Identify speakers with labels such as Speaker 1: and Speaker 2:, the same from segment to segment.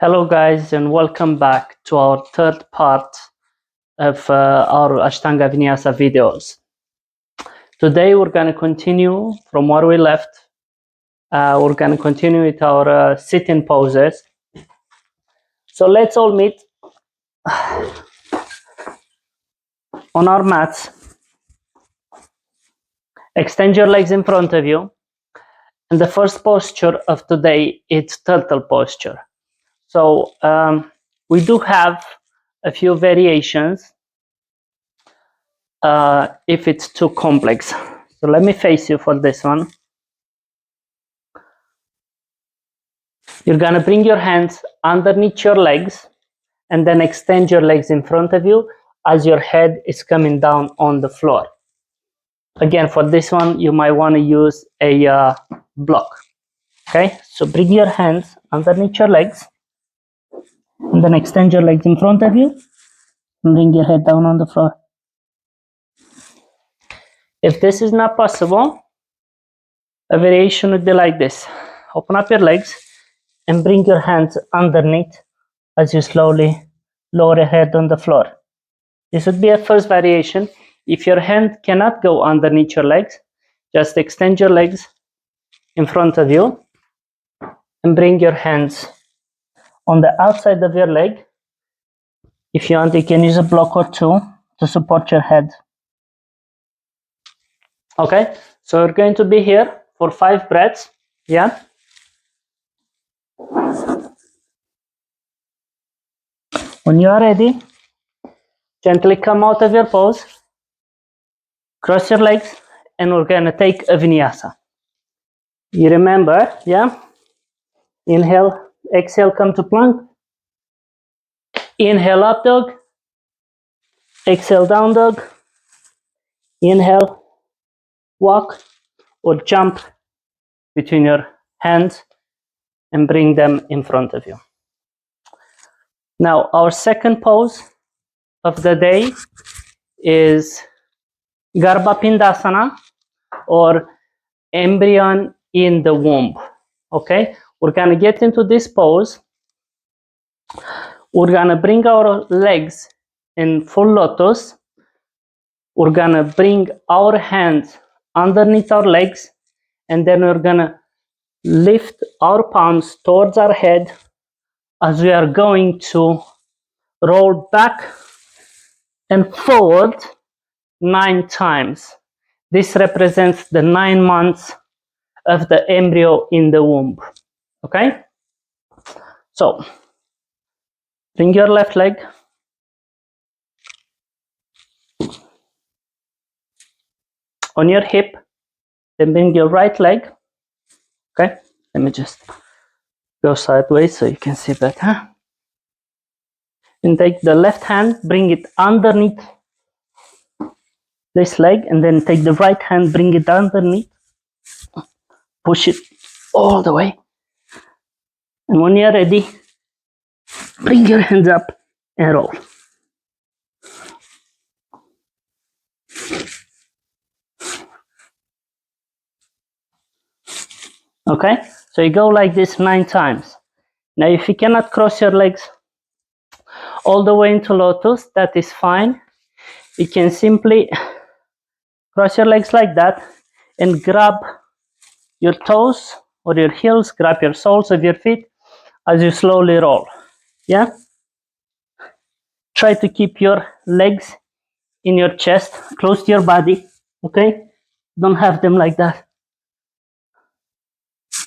Speaker 1: Hello guys, and welcome back to our third part of our Ashtanga Vinyasa videos. Today we're going to continue from where we left. We're going to continue with our sitting poses. So let's all meet on our mats. Extend your legs in front of you. And the first posture of today is turtle posture. So we do have a few variations if it's too complex. So let me face you for this one. You're going to bring your hands underneath your legs and then extend your legs in front of you as your head is coming down on the floor. Again, for this one, you might want to use a block. Okay, so bring your hands underneath your legs and then extend your legs in front of you and bring your head down on the floor. If this is not possible, a variation would be like this. Open up your legs and bring your hands underneath as you slowly lower your head on the floor. This would be a first variation. If your hand cannot go underneath your legs, just extend your legs in front of you and bring your hands on the outside of your leg. If you want, you can use a block or two to support your head. Okay, so we're going to be here for 5 breaths. Yeah. When you are ready, gently come out of your pose, cross your legs, and we're going to take a vinyasa. You remember, yeah? Inhale, exhale, come to plank. Inhale, up dog. Exhale, down dog. Inhale, walk or jump between your hands and bring them in front of you. Now, our second pose of the day is Garbha Pindasana or embryon in the womb. Okay, we're going to get into this pose. We're going to bring our legs in full lotus. We're going to bring our hands underneath our legs, and then we're going to lift our palms towards our head as we are going to roll back and forward 9 times. This represents the 9 months of the embryo in the womb. Okay? So, bring your left leg. On your hip, then bring your right leg. Okay? Let me just go sideways so you can see better. And take the left hand, bring it underneath this leg, and then take the right hand, bring it underneath. Push it all the way. And when you're ready, bring your hands up and roll. Okay, so you go like this 9 times. Now, if you cannot cross your legs all the way into lotus, that is fine. You can simply cross your legs like that and grab your toes or your heels, grab your soles of your feet as you slowly roll. Yeah? Try to keep your legs in your chest, close to your body. Okay? Don't have them like that.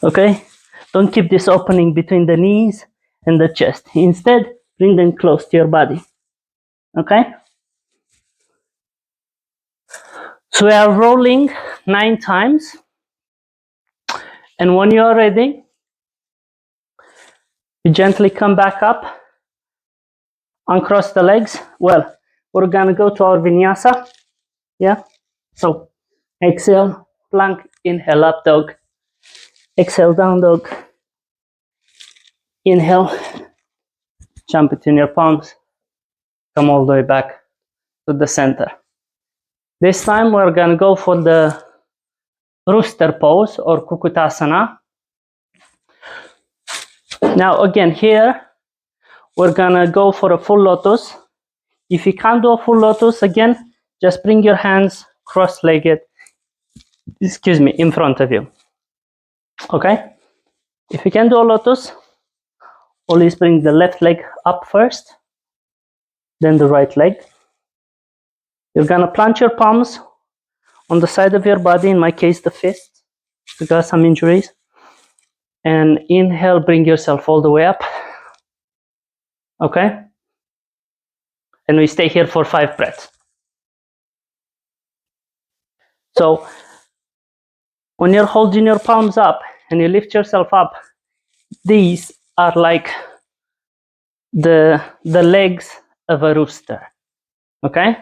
Speaker 1: Okay? Don't keep this opening between the knees and the chest. Instead, bring them close to your body. Okay? So we are rolling 9 times. And when you are ready, you gently come back up, uncross the legs. Well, we're going to go to our vinyasa. Yeah? So exhale, plank, inhale, up dog. Exhale, down dog. Inhale, jump between your palms. Come all the way back to the center. This time we're going to go for the rooster pose or kukutasana. Now again here, we're gonna go for a full lotus. If you can't do a full lotus, again, just bring your hands cross-legged, excuse me, in front of you. Okay? If you can do a lotus, always bring the left leg up first, then the right leg. You're gonna plant your palms on the side of your body, in my case, the fist, if you got some injuries. And inhale, bring yourself all the way up. Okay? And we stay here for 5 breaths. So when you're holding your palms up and you lift yourself up, these are like the legs of a rooster. Okay?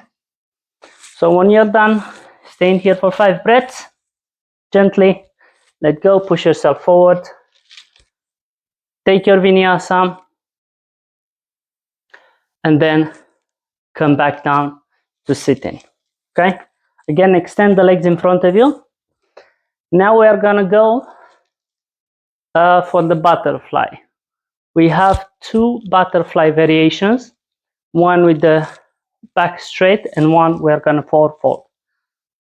Speaker 1: So when you're done, staying here for 5 breaths, gently let go, push yourself forward. Take your vinyasa and then come back down to sitting. Okay? Again, extend the legs in front of you. Now we are gonna go for the butterfly. We have 2 butterfly variations, one with the back straight and one we are gonna forward fold.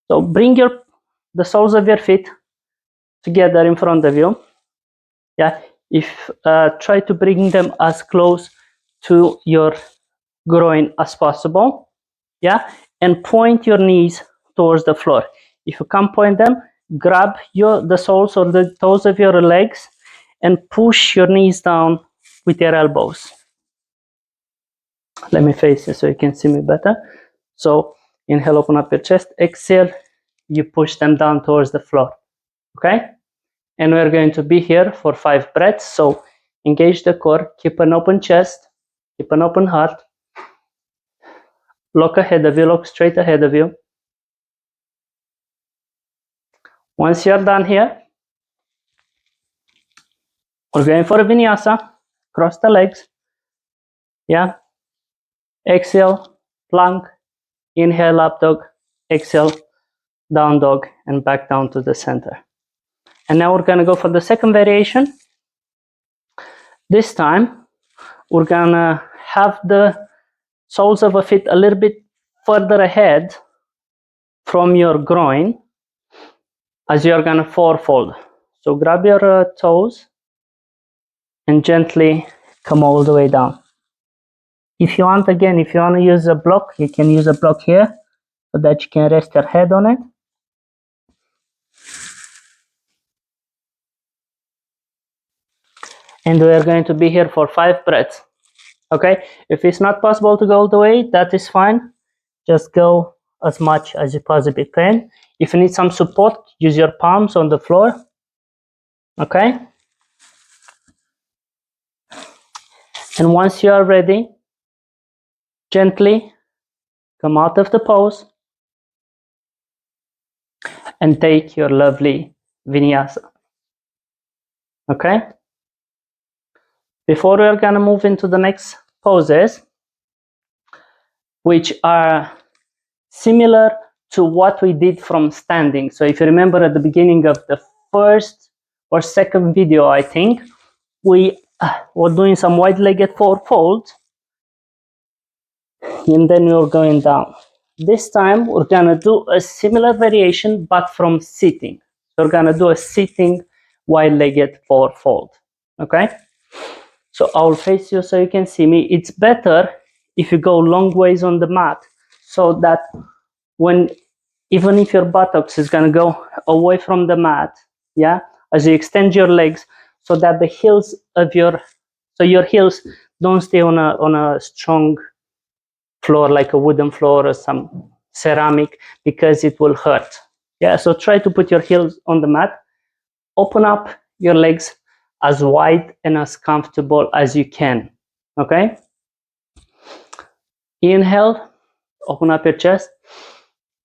Speaker 1: So bring the soles of your feet together in front of you. Yeah, try to bring them as close to your groin as possible. Yeah, and point your knees towards the floor. If you can't point them, grab the soles or the toes of your legs and push your knees down with your elbows. Let me face you so you can see me better. So inhale, open up your chest. Exhale, you push them down towards the floor. Okay? And we're going to be here for 5 breaths. So engage the core, keep an open chest, keep an open heart. Look ahead of you, look straight ahead of you. Once you're done here, we're going for a vinyasa. Cross the legs. Yeah. Exhale, plank. Inhale, up dog. Exhale, down dog, and back down to the center. And now we're going to go for the second variation. This time, we're going to have the soles of the feet a little bit further ahead from your groin as you're going to forward fold. So grab your toes and gently come all the way down. If you want, again, if you want to use a block, you can use a block here so that you can rest your head on it. And we are going to be here for 5 breaths. Okay, if it's not possible to go all the way, that is fine. Just go as much as you possibly can. If you need some support, use your palms on the floor. Okay, and once you are ready, gently come out of the pose and take your lovely vinyasa. Okay, before we are going to move into the next poses, which are similar to what we did from standing. So if you remember at the beginning of the first or second video, I think, we were doing some wide-legged forward folds, and then we were going down. This time, we're gonna do a similar variation, but from sitting. So we're gonna do a sitting wide-legged forward fold, okay? So I'll face you so you can see me. It's better if you go long ways on the mat, so that even if your buttocks is gonna go away from the mat, yeah, as you extend your legs, so that the heels of your heels don't stay on a strong floor like a wooden floor or some ceramic, because it will hurt. Yeah, so try to put your heels on the mat. Open up your legs as wide and as comfortable as you can. Okay? Inhale, open up your chest.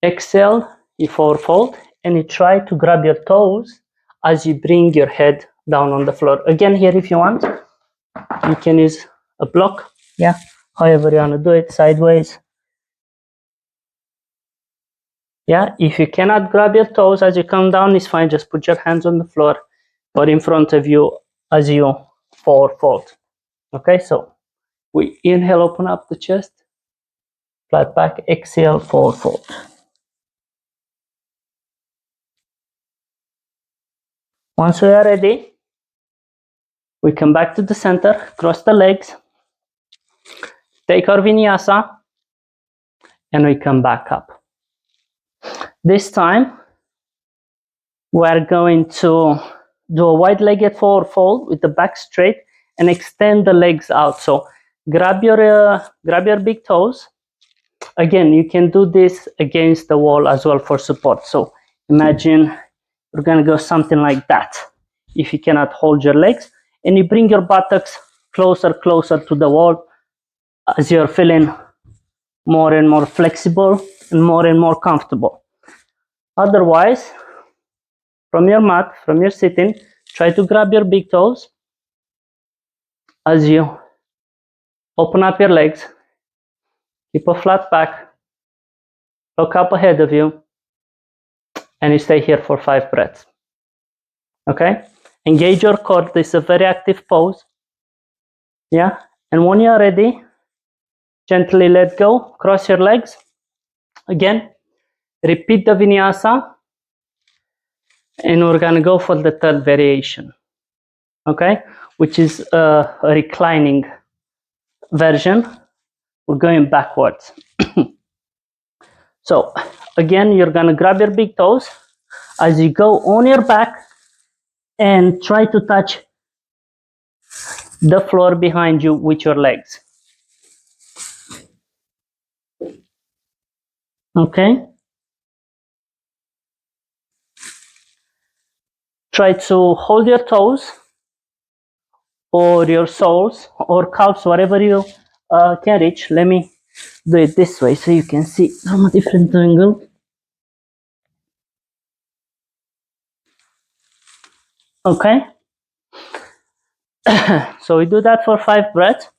Speaker 1: Exhale, you forward fold, and you try to grab your toes as you bring your head down on the floor. Again, here, if you want, you can use a block. Yeah, however you want to do it, sideways. Yeah, if you cannot grab your toes as you come down, it's fine. Just put your hands on the floor or in front of you as you forward fold. Okay, so We inhale, open up the chest, flat back, exhale, forward fold. Once we are ready, we come back to the center, cross the legs, take our vinyasa, and we come back up. This time, we're going to do a wide-legged forward fold with the back straight and extend the legs out. So grab your big toes. Again, you can do this against the wall as well for support. So imagine we're going to go something like that. If you cannot hold your legs, and you bring your buttocks closer to the wall as you're feeling more and more flexible and more comfortable. Otherwise, from your mat, from your sitting, try to grab your big toes as you open up your legs, keep a flat back, look up ahead of you, and you stay here for 5 breaths. Okay? Engage your core. This is a very active pose. Yeah? And when you are ready, gently let go, cross your legs. Again, repeat the vinyasa, and we're going to go for the third variation. Okay? Which is a reclining version. We're going backwards. So, again, you're going to grab your big toes as you go on your back and try to touch the floor behind you with your legs. Okay? Try to hold your toes or your soles or calves, whatever you can reach. Let me do it this way so you can see from a different angle. Okay? So we do that for 5 breaths.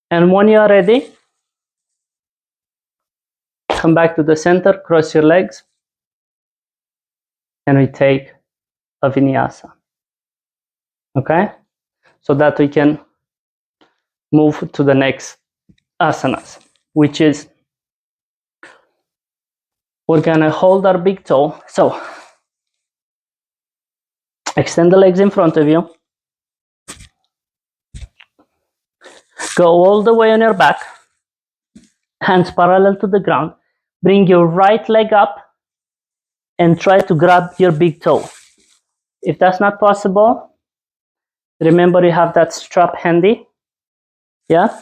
Speaker 1: And when you are ready, come back to the center, cross your legs, and we take a vinyasa. Okay? So that we can move to the next asanas, which is we're gonna hold our big toe. So extend the legs in front of you. Go all the way on your back, hands parallel to the ground. Bring your right leg up and try to grab your big toe. If that's not possible, remember you have that strap handy. Yeah?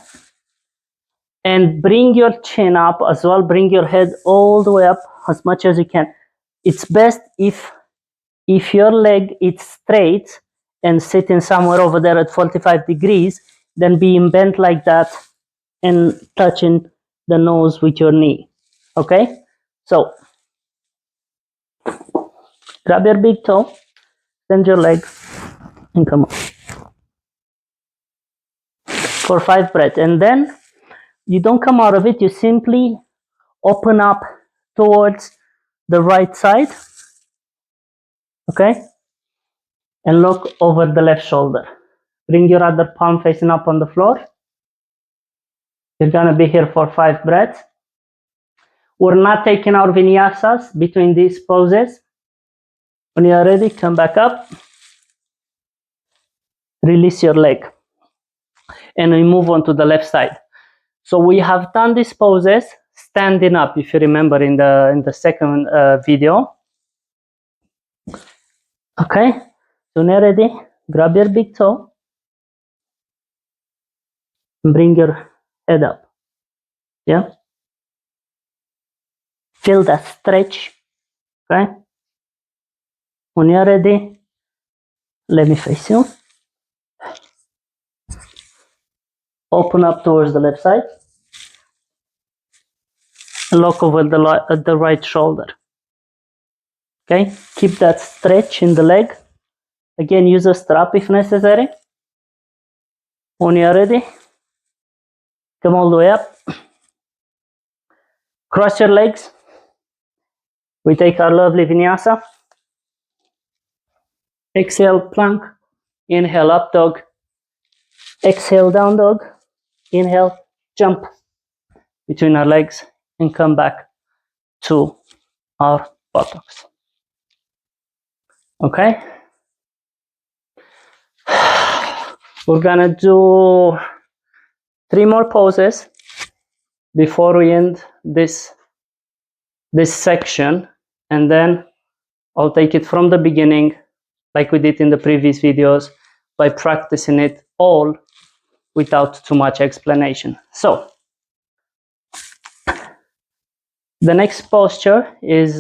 Speaker 1: And bring your chin up as well. Bring your head all the way up as much as you can. It's best if your leg is straight and sitting somewhere over there at 45 degrees, then being bent like that and touching the nose with your knee. Okay? So, grab your big toe, bend your leg, and come on. For 5 breaths. And then you don't come out of it, you simply open up towards the right side. Okay? And look over the left shoulder. Bring your other palm facing up on the floor. You're gonna be here for 5 breaths. We're not taking our vinyasas between these poses. When you are ready, come back up. Release your leg. And we move on to the left side. So we have done these poses standing up, if you remember in the second video. Okay, so when you're ready, grab your big toe and bring your head up. Yeah, feel that stretch. Okay, when you're ready, let me face you. Open up towards the left side. Look over the right shoulder. Okay, keep that stretch in the leg. Again, use a strap if necessary. When you're ready, come all the way up. Cross your legs. We take our lovely vinyasa. Exhale, plank. Inhale, up dog. Exhale, down dog. Inhale, jump between our legs and come back to our buttocks. Okay? We're gonna do 3 more poses before we end this section, and then I'll take it from the beginning like we did in the previous videos by practicing it all without too much explanation. So the next posture is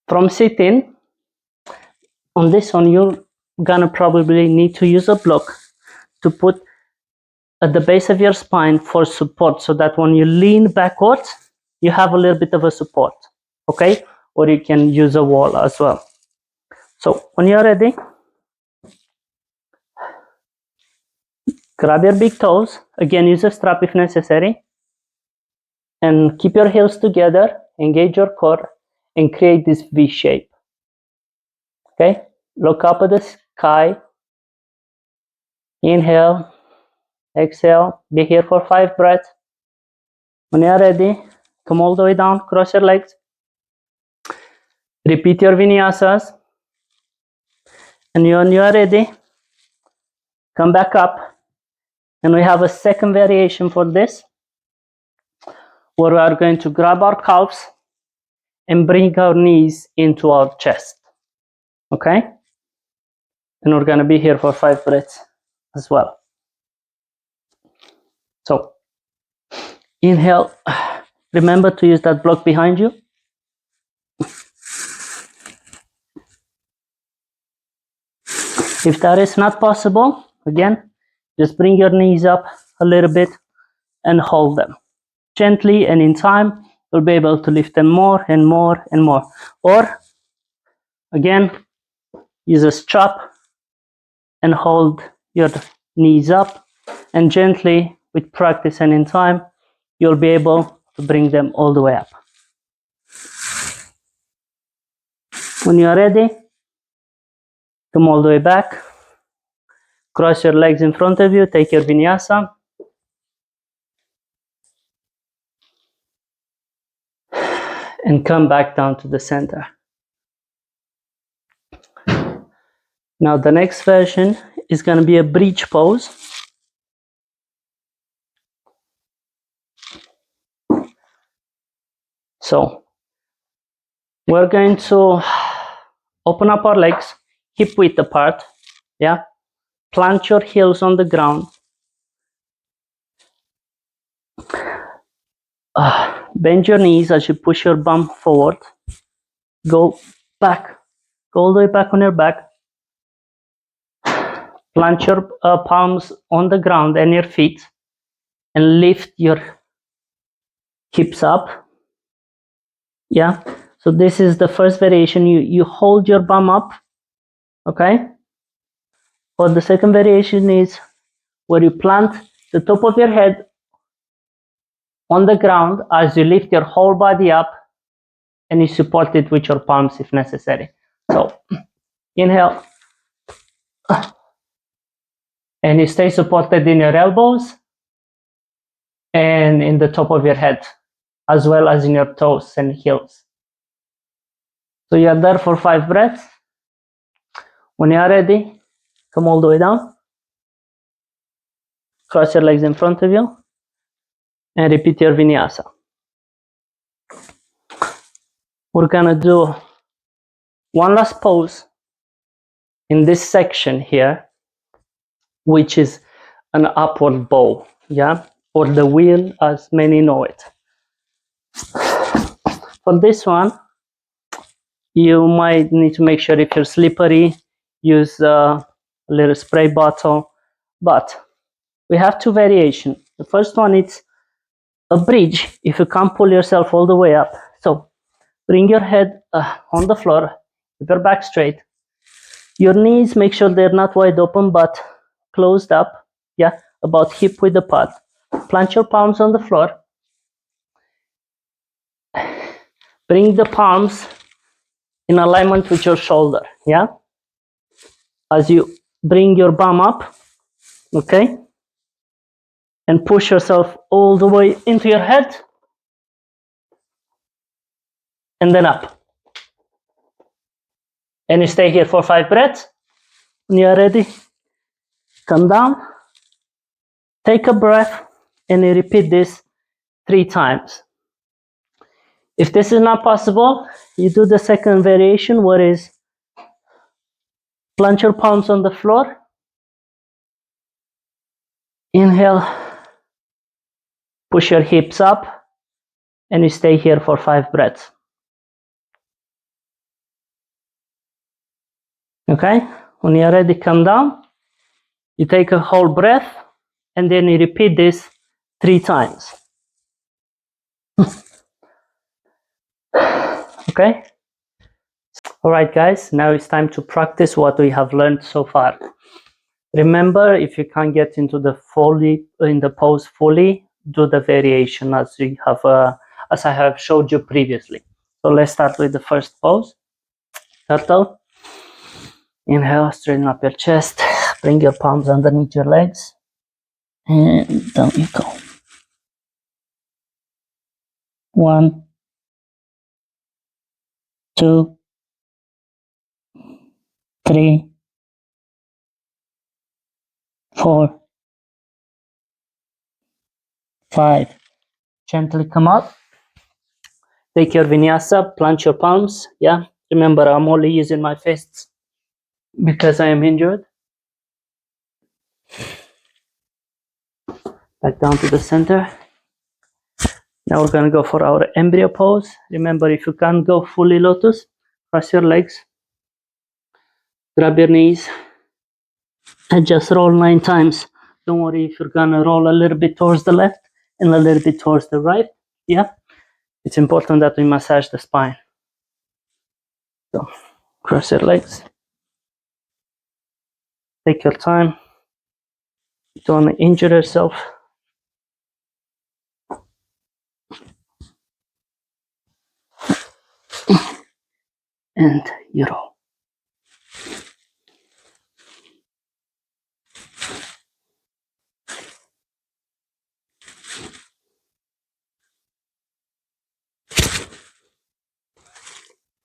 Speaker 1: from sitting. On this one, you're gonna probably need to use a block to put at the base of your spine for support, so that when you lean backwards, you have a little bit of a support, okay? Or you can use a wall as well. So when you're ready, grab your big toes. Again, use a strap if necessary. And keep your heels together, engage your core, and create this V shape. Okay? Look up at the sky. Inhale, exhale. Be here for 5 breaths. When you're ready, come all the way down, cross your legs. Repeat your vinyasas. And when you are ready, come back up. And we have a second variation for this, where we are going to grab our calves and bring our knees into our chest. Okay? And we're going to be here for 5 breaths as well. So, inhale. Remember to use that block behind you. If that is not possible, again, just bring your knees up a little bit and hold them. Gently, and in time, you'll be able to lift them more and more and more. Or, again, use a strap and hold your knees up, and gently, with practice and in time, you'll be able to bring them all the way up. When you're ready, come all the way back, cross your legs in front of you, take your vinyasa, and come back down to the center. Now the next version is going to be a bridge pose. So we're going to open up our legs, hip width apart, yeah? Plant your heels on the ground. Bend your knees as you push your bum forward. Go back, go all the way back on your back. Plant your palms on the ground and your feet, and lift your hips up. Yeah, so this is the first variation. You hold your bum up, okay? Or the second variation is where you plant the top of your head on the ground as you lift your whole body up, and you support it with your palms if necessary. So inhale, and you stay supported in your elbows and in the top of your head, as well as in your toes and heels. So you are there for 5 breaths. When you are ready, come all the way down, cross your legs in front of you, and repeat your vinyasa. We're gonna do one last pose in this section here, which is an upward bow, yeah, or the wheel as many know it. For this one, you might need to make sure if you're slippery, use a little spray bottle, but we have 2 variations. The first one is a bridge if you can't pull yourself all the way up. So bring your head on the floor, keep your back straight. Your knees, make sure they're not wide open but closed up, yeah, about hip width apart. Plant your palms on the floor. Bring the palms in alignment with your shoulder, yeah? As you bring your bum up, okay? and push yourself all the way into your head, and then up. And you stay here for 5 breaths. When you are ready, come down, take a breath, and you repeat this 3 times. If this is not possible, you do the second variation, where is plant your palms on the floor. Inhale, push your hips up, and you stay here for 5 breaths. Okay? When you're ready, come down. You take a whole breath, and then you repeat this 3 times. Okay? Alright guys, now it's time to practice what we have learned so far. Remember, if you can't get into the pose fully, do the variation as I have showed you previously. So let's start with the first pose. Turtle. Inhale, straighten up your chest, bring your palms underneath your legs, and down you go. 1, 2, 3, 4, 5. Gently come up. Take your vinyasa, plant your palms. Yeah, remember, I'm only using my fists because I am injured. Back down to the center. Now we're gonna go for our embryo pose. Remember, if you can't go fully lotus, cross your legs, grab your knees, and just roll 9 times. Don't worry if you're gonna roll a little bit towards the left and a little bit towards the right. Yeah, it's important that we massage the spine. So cross your legs, take your time, don't injure yourself. And you roll.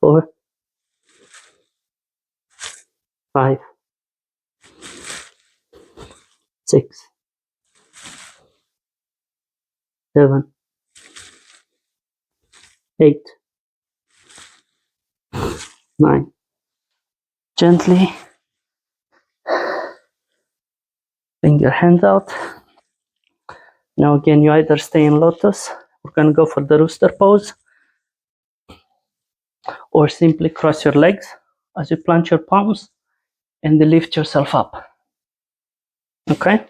Speaker 1: 4, 5, 6, 7, 8, 9. Gently bring your hands out. Now again, you either stay in lotus, we're gonna go for the rooster pose, or simply cross your legs as you plant your palms and lift yourself up. Okay?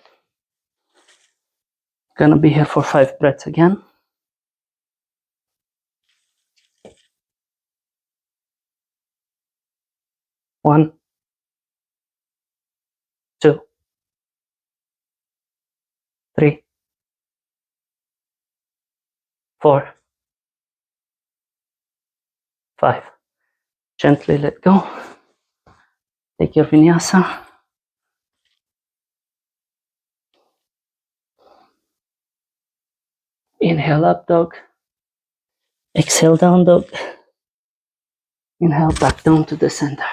Speaker 1: Gonna be here for 5 breaths again. 1, 2, 3, 4, 5. Gently let go. Take your vinyasa. Inhale, up dog. Exhale, down dog. Inhale, back down to the center.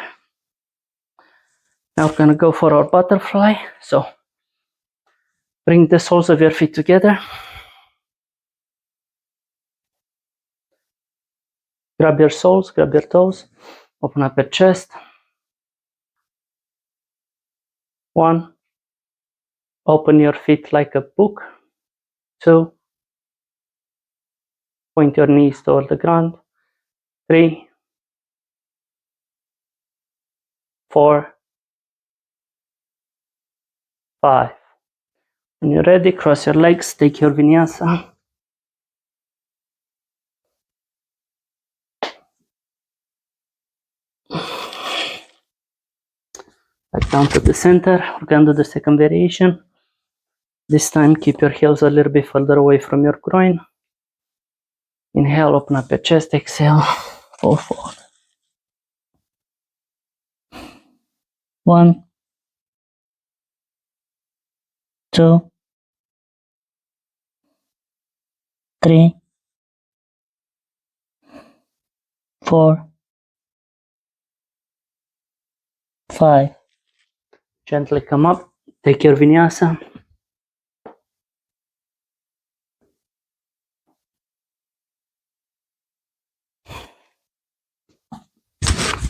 Speaker 1: Now we're gonna go for our butterfly. So bring the soles of your feet together. Grab your soles, grab your toes. Open up your chest. 1. Open your feet like a book. 2. Point your knees toward the ground. 3, 4, 5. When you're ready, cross your legs, take your vinyasa. Back down to the center. We're going to do the second variation. This time, keep your heels a little bit further away from your groin. Inhale, open up your chest. Exhale, fall forward. 1, 2, 3, 4, 5. Gently come up, take your vinyasa.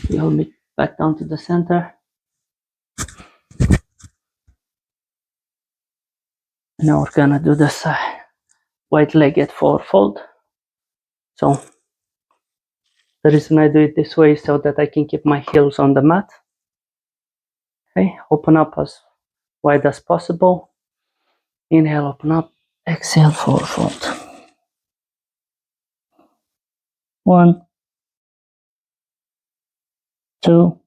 Speaker 1: You'll meet back down to the center. Now we're gonna do this wide-legged forward fold. So the reason I do it this way is so that I can keep my heels on the mat. Okay, open up as wide as possible. Inhale, open up. Exhale, forward fold. 1, 2,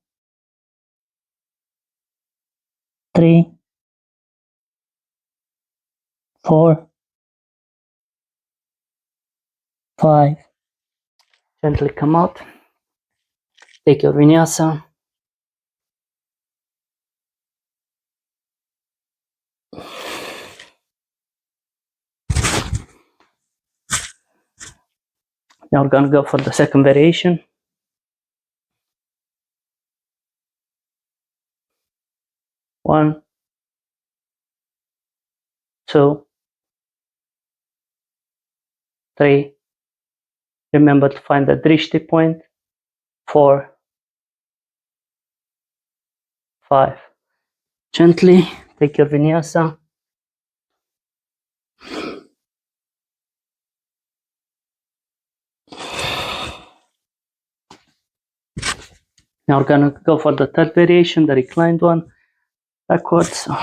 Speaker 1: 3, 4, 5. Gently come out. Take your vinyasa. Now we're gonna go for the second variation. 1, 2, 3. Remember to find the drishti point. 4, 5. Gently take your vinyasa. Now we're gonna go for the third variation, the reclined one. Backwards. So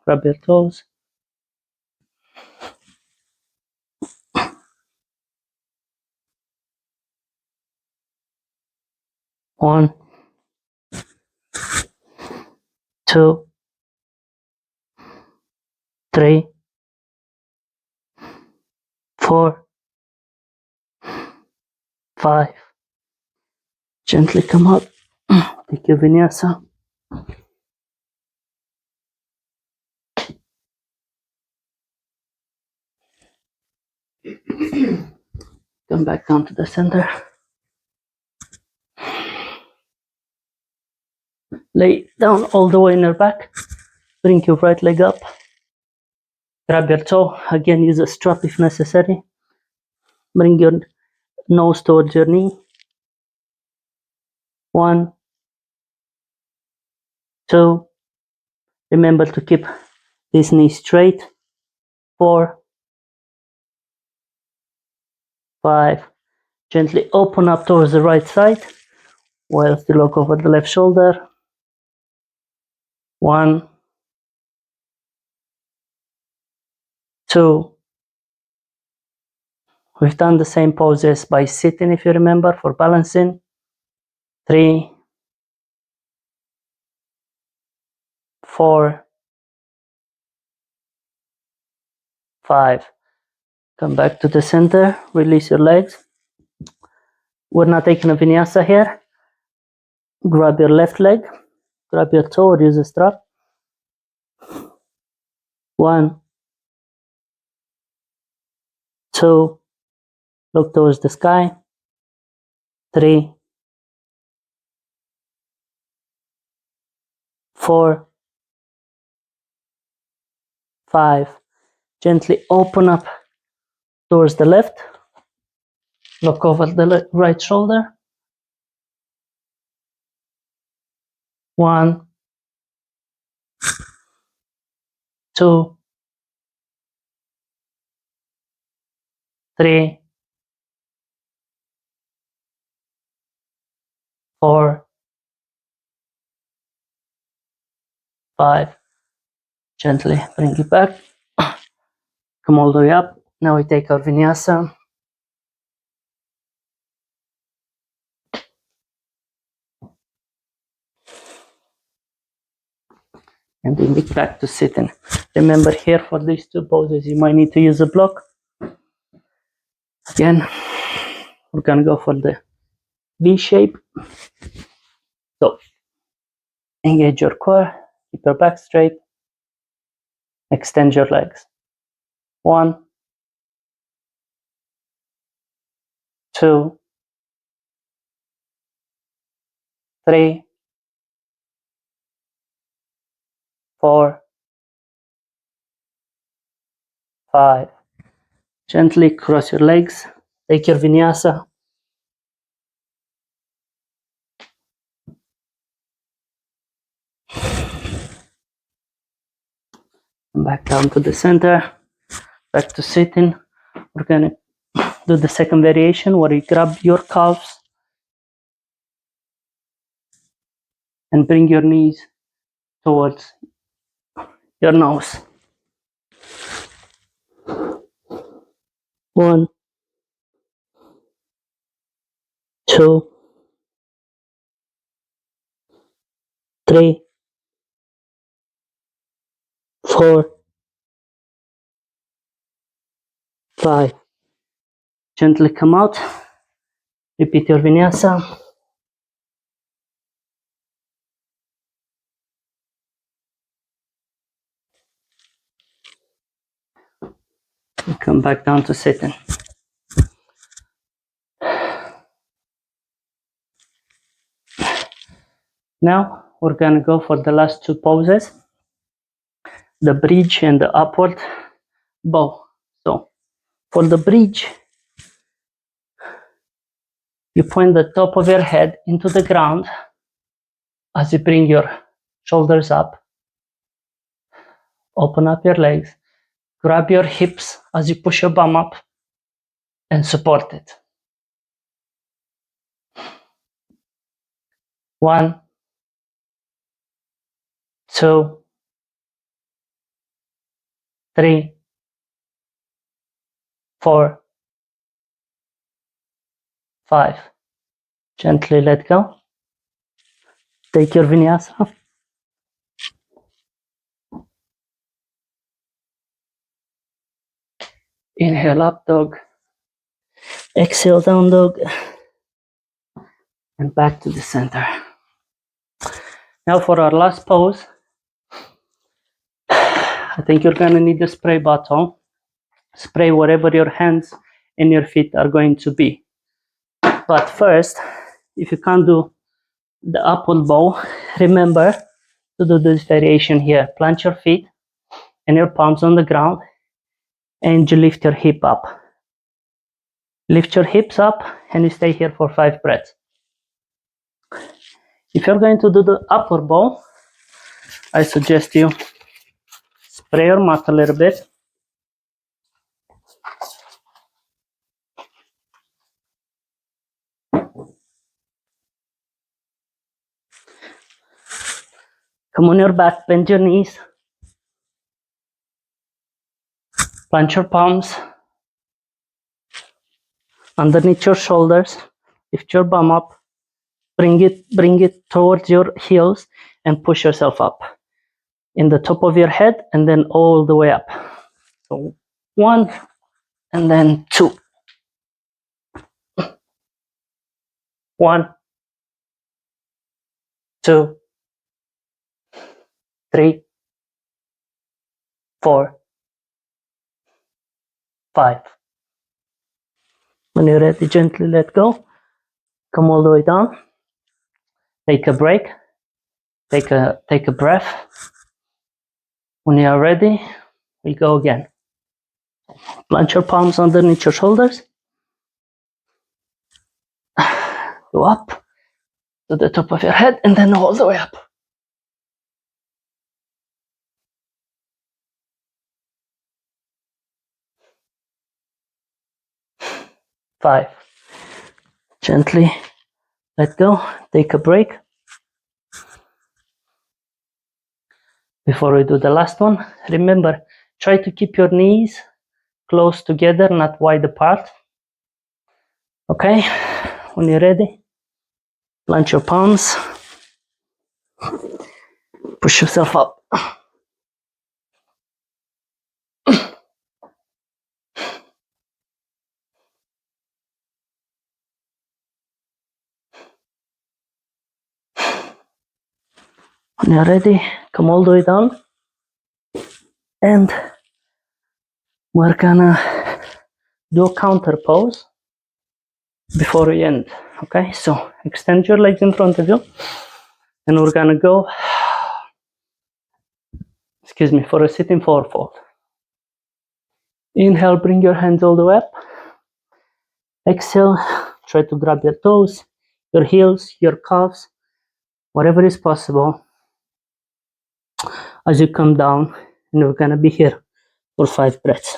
Speaker 1: grab your toes. 1, 2, 3, 4, 5. Gently come up. Take your vinyasa. Come back down to the center. Lay down all the way in your back. Bring your right leg up. Grab your toe. Again, use a strap if necessary. Bring your nose towards your knee. 1, 2. Remember to keep this knee straight. 4, 5. Gently open up towards the right side while still look over the left shoulder. 1, 2. We've done the same poses by sitting, if you remember, for balancing. 3, 4, 5. Come back to the center. Release your legs. We're not taking a vinyasa here. Grab your left leg. Grab your toe or use a strap. 1, 2. Look towards the sky. 3, 4, 5. Gently open up towards the left. Look over the right shoulder. 1, 2, 3, 4, 5. Gently bring it back. Come all the way up. Now we take our vinyasa. And bring it back to sitting. Remember here for these two poses, you might need to use a block. Again, we're gonna go for the V shape. So engage your core, keep your back straight, extend your legs. 1, 2, 3, 4, 5. Gently cross your legs. Take your vinyasa. Back down to the center. Back to sitting. We're gonna do the second variation where you grab your calves and bring your knees towards your nose. 1, 2, 3, 4, 5. Gently come out. Repeat your vinyasa. And come back down to sitting. Now we're gonna go for the last two poses, the bridge and the upward bow. So for the bridge, you point the top of your head into the ground as you bring your shoulders up. Open up your legs, grab your hips as you push your bum up and support it. 1, 2, 3, 4, 5. Gently let go. Take your vinyasa. Inhale up dog. Exhale down dog. And back to the center. Now for our last pose, I think you're gonna need a spray bottle. Spray wherever your hands and your feet are going to be. But first, if you can't do the upward bow, remember to do this variation here. Plant your feet and your palms on the ground and you lift your hip up. Lift your hips up and you stay here for 5 breaths. If you're going to do the upward bow, I suggest you spray your mat a little bit. Come on your back, bend your knees. Plant your palms underneath your shoulders. Lift your bum up. Bring it towards your heels and push yourself up. In the top of your head and then all the way up. So 1 and then 2. 1, 2, 3, 4, 5. When you're ready, gently let go. Come all the way down. Take a break. Take a breath. When you are ready, we go again. Plant your palms underneath your shoulders. Go up to the top of your head and then all the way up. 5. Gently let go. Take a break. Before we do the last one, remember, try to keep your knees close together, not wide apart. Okay, when you're ready, plant your palms, push yourself up. When you're ready, come all the way down. And we're gonna do a counter pose. before we end. Okay, so extend your legs in front of you, and we're gonna go, excuse me, for a sitting forward fold. Inhale, bring your hands all the way up. Exhale, try to grab your toes, your heels, your calves, whatever is possible as you come down, and we're gonna be here for 5 breaths.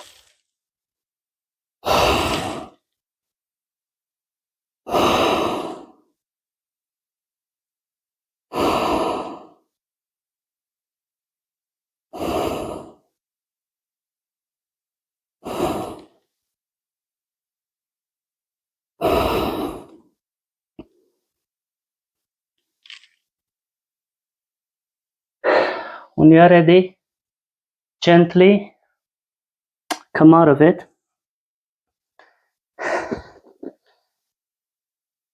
Speaker 1: When you are ready, gently come out of it,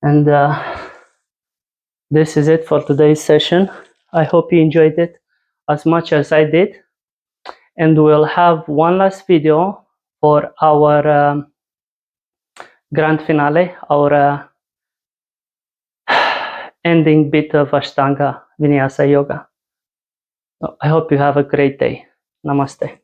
Speaker 1: and this is it for today's session. I hope you enjoyed it as much as I did, and we'll have one last video for our grand finale, our ending bit of Ashtanga Vinyasa Yoga. I hope you have a great day. Namaste.